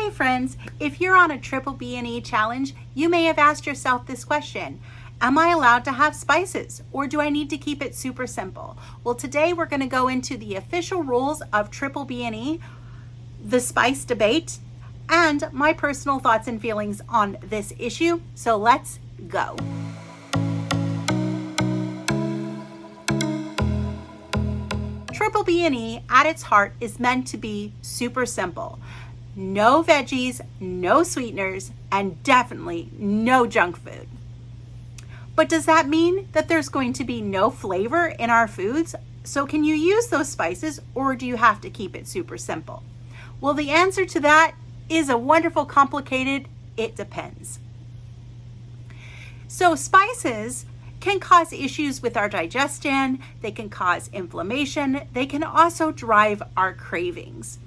Hey friends, if you're on a triple B&E challenge, you may have asked yourself this question: am I allowed to have spices, or do I need to keep it super simple? Well, today we're going to go into the official rules of triple B&E, the spice debate, and my personal thoughts and feelings on this issue. So let's go. Triple B&E at its heart is meant to be super simple. No veggies, no sweeteners, and definitely no junk food. But does that mean that there's going to be no flavor in our foods? So can you use those spices, or do you have to keep it super simple? Well, the answer to that is a wonderful, complicated, it depends. So spices can cause issues with our digestion, they can cause inflammation, they can also drive our cravings.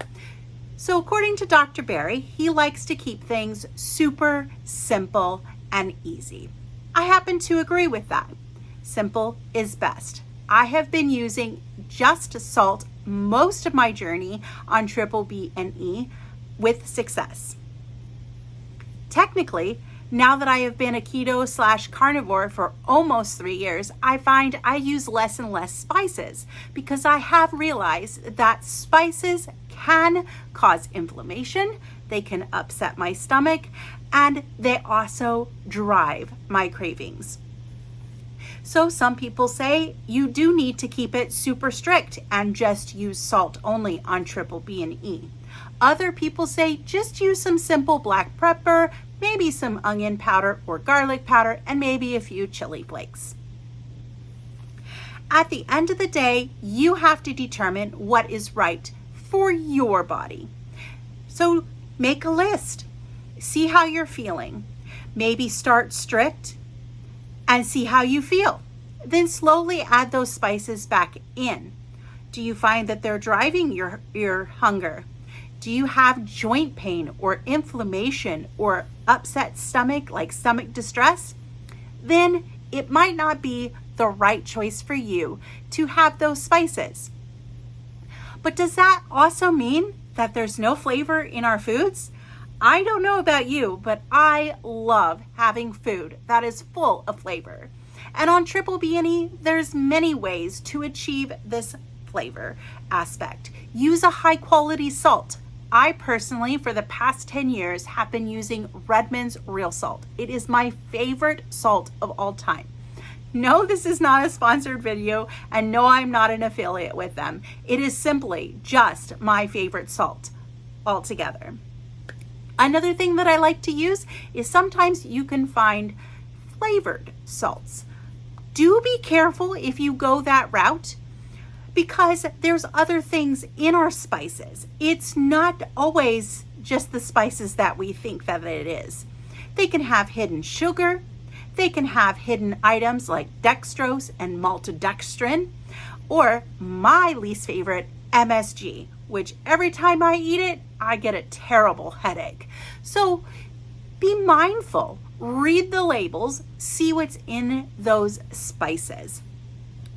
So according to Dr. Barry, he likes to keep things super simple and easy. I happen to agree with that. Simple is best. I have been using just salt most of my journey on triple B&E with success. Technically, now that I have been a keto / carnivore for almost 3 years, I find I use less and less spices because I have realized that spices can cause inflammation, they can upset my stomach, and they also drive my cravings. So some people say you do need to keep it super strict and just use salt only on triple B&E. Other people say just use some simple black pepper, maybe some onion powder or garlic powder, and maybe a few chili flakes. At the end of the day, you have to determine what is right for your body. So make a list. See how you're feeling. Maybe start strict and see how you feel. Then slowly add those spices back in. Do you find that they're driving your hunger? Do you have joint pain or inflammation or upset stomach, like stomach distress? Then it might not be the right choice for you to have those spices. But does that also mean that there's no flavor in our foods? I don't know about you, but I love having food that is full of flavor. And on triple B&E, there's many ways to achieve this flavor aspect. Use a high quality salt. I personally, for the past 10 years, have been using Redmond's real salt. It is my favorite salt of all time. No, this is not a sponsored video, and no, I'm not an affiliate with them. It is simply just my favorite salt altogether. Another thing that I like to use is sometimes you can find flavored salts. Do be careful if you go that route, because there's other things in our spices. It's not always just the spices that we think that it is. They can have hidden sugar. They can have hidden items like dextrose and maltodextrin, or my least favorite, MSG, which every time I eat it, I get a terrible headache. So be mindful, read the labels, see what's in those spices,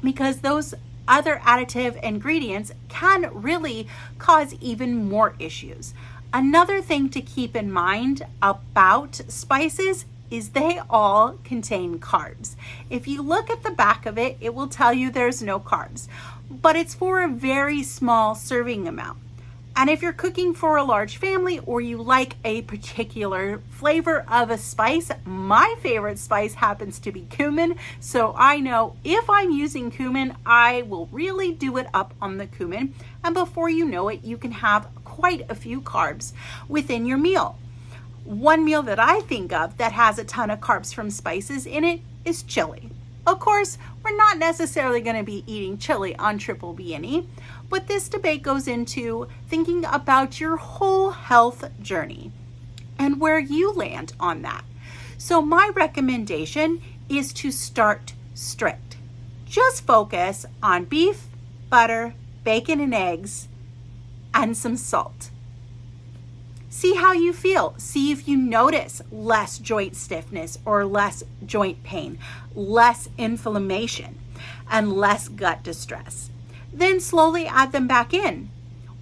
because those other additive ingredients can really cause even more issues. Another thing to keep in mind about spices is they all contain carbs. If you look at the back of it, it will tell you there's no carbs, but it's for a very small serving amount. And if you're cooking for a large family, or you like a particular flavor of a spice, my favorite spice happens to be cumin. So I know if I'm using cumin, I will really do it up on the cumin. And before you know it, you can have quite a few carbs within your meal. One meal that I think of that has a ton of carbs from spices in it is chili. Of course, we're not necessarily going to be eating chili on triple B&E, but this debate goes into thinking about your whole health journey and where you land on that. So my recommendation is to start strict. Just focus on beef, butter, bacon and eggs, and some salt. See how you feel. See if you notice less joint stiffness or less joint pain, less inflammation, and less gut distress. Then slowly add them back in.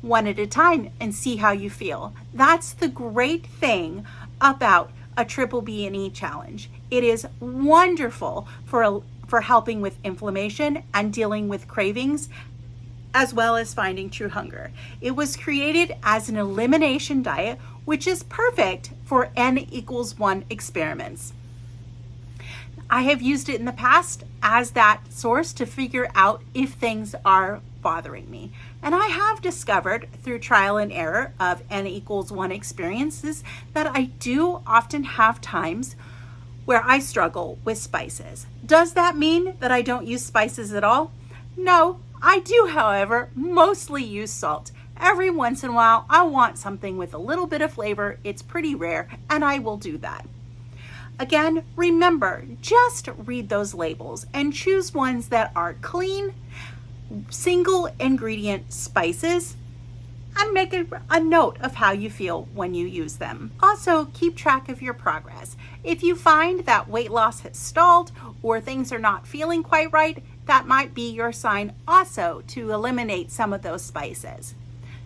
one at a time and see how you feel. That's the great thing about a triple B&E challenge. It is wonderful for helping with inflammation and dealing with cravings, as well as finding true hunger. It was created as an elimination diet, which is perfect for N=1 experiments. I have used it in the past as that source to figure out if things are bothering me. And I have discovered through trial and error of N=1 experiences that I do often have times where I struggle with spices. Does that mean that I don't use spices at all? No, I do, however, mostly use salt. Every once in a while, I want something with a little bit of flavor. It's pretty rare, and I will do that. Again, remember, just read those labels and choose ones that are clean, single ingredient spices, and make a note of how you feel when you use them. Also, keep track of your progress. If you find that weight loss has stalled or things are not feeling quite right, that might be your sign also to eliminate some of those spices.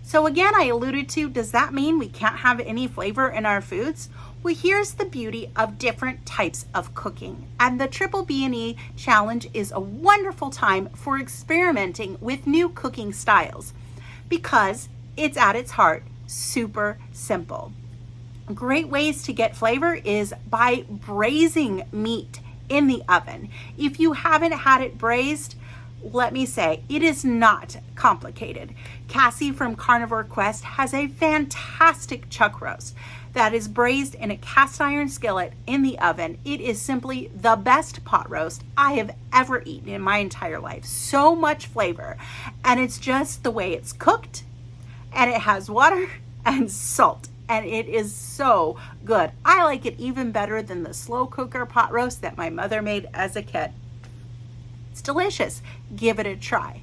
So again, I alluded to, does that mean we can't have any flavor in our foods? Well, here's the beauty of different types of cooking. And the Triple B&E Challenge is a wonderful time for experimenting with new cooking styles because it's at its heart super simple. Great ways to get flavor is by braising meat in the oven. If you haven't had it braised, let me say, it is not complicated. Cassie from Carnivore Quest has a fantastic chuck roast that is braised in a cast iron skillet in the oven. It is simply the best pot roast I have ever eaten in my entire life. So much flavor, and it's just the way it's cooked, and it has water and salt, and it is so good. I like it even better than the slow cooker pot roast that my mother made as a kid. It's delicious. Give it a try.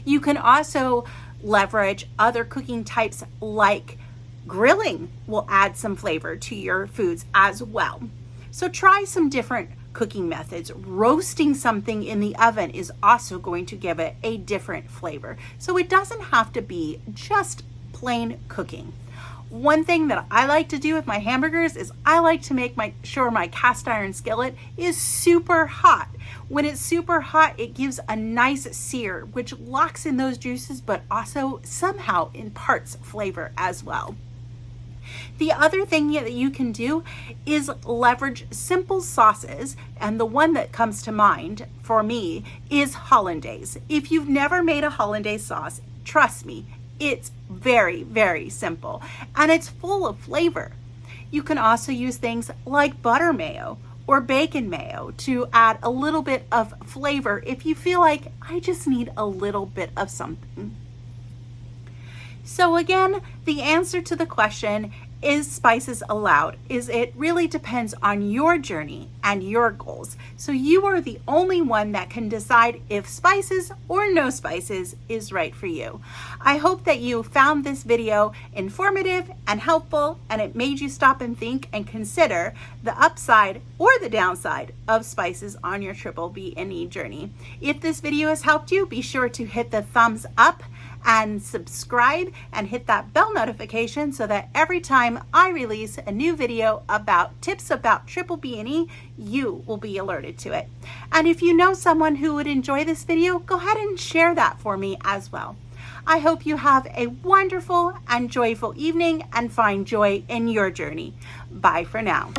You can also leverage other cooking types like grilling will add some flavor to your foods as well. So try some different cooking methods. Roasting something in the oven is also going to give it a different flavor. So it doesn't have to be just plain cooking. One thing that I like to do with my hamburgers is I like to make sure my cast iron skillet is super hot. When it's super hot, it gives a nice sear, which locks in those juices, but also somehow imparts flavor as well. The other thing that you can do is leverage simple sauces, and the one that comes to mind for me is hollandaise. If you've never made a hollandaise sauce, trust me, it's very, very simple, and it's full of flavor. You can also use things like butter mayo or bacon mayo to add a little bit of flavor if you feel like I just need a little bit of something. So again, the answer to the question, is spices allowed? It really depends on your journey and your goals. So you are the only one that can decide if spices or no spices is right for you. I hope that you found this video informative and helpful, and it made you stop and think and consider the upside or the downside of spices on your Triple B&E journey. If this video has helped you, be sure to hit the thumbs up and subscribe and hit that bell notification so that every time I release a new video about tips about Triple B&E, you will be alerted to it. And if you know someone who would enjoy this video, go ahead and share that for me as well. I hope you have a wonderful and joyful evening and find joy in your journey. Bye for now.